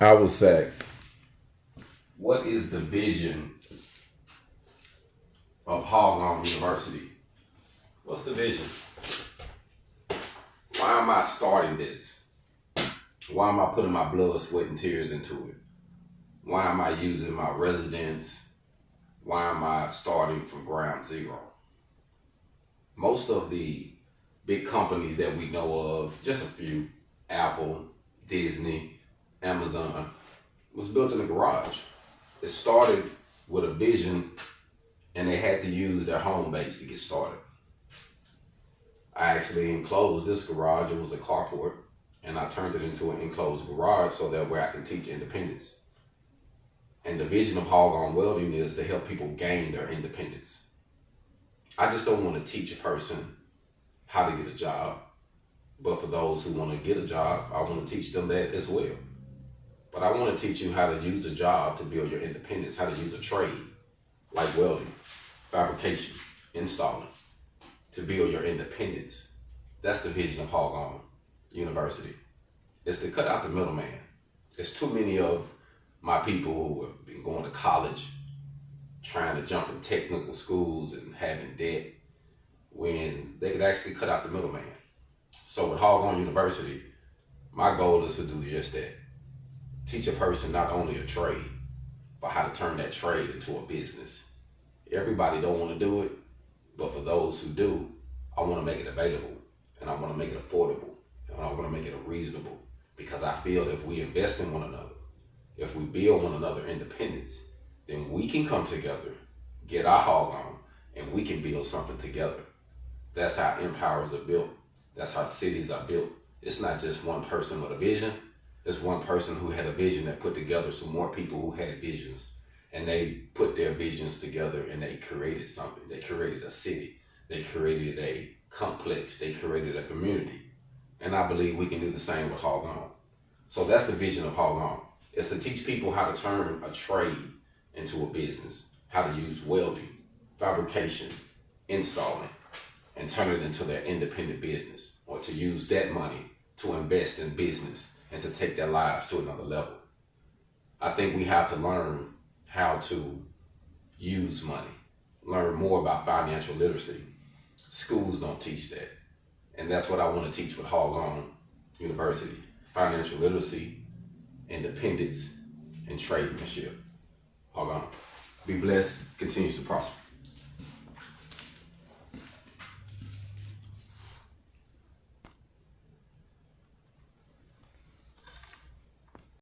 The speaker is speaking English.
I was asked, what is the vision of HogOn University? What's the vision? Why am I starting this? Why am I putting my blood, sweat, and tears into it? Why am I using my residence? Why am I starting from ground zero? Most of the big companies that we know of, just a few, Apple, Disney, Amazon, was built in a garage. It started with a vision and they had to use their home base to get started. I actually enclosed this garage. It was a carport, and I turned it into an enclosed garage so that way I can teach independence. And the vision of HogOn Welding is to help people gain their independence. I just don't want to teach a person how to get a job, but for those who want to get a job, I want to teach them that as well. But I want to teach you how to use a job to build your independence, how to use a trade like welding, fabrication, installing, to build your independence. That's the vision of HogOn University. It's to cut out the middleman. There's too many of my people who have been going to college, trying to jump in technical schools and having debt when they could actually cut out the middleman. So with HogOn University, my goal is to do just that. Teach a person not only a trade, but how to turn that trade into a business. Everybody don't want to do it, but for those who do, I want to make it available, and I want to make it affordable, and I want to make it reasonable, because I feel if we invest in one another, if we build one another independence, then we can come together, get our HogOn, and we can build something together. That's how empires are built. That's how cities are built. It's not just one person with a vision. It's one person who had a vision that put together some more people who had visions. And they put their visions together and they created something. They created a city. They created a complex. They created a community. And I believe we can do the same with HogOn. So that's the vision of HogOn. It's to teach people how to turn a trade into a business, how to use welding, fabrication, installing, and turn it into their independent business, or to use that money to invest in business and to take their lives to another level. I think we have to learn how to use money, learn more about financial literacy. Schools don't teach that. And that's what I want to teach with HogOn University. Financial literacy, independence, and trademanship. HogOn. Be blessed, continues to prosper.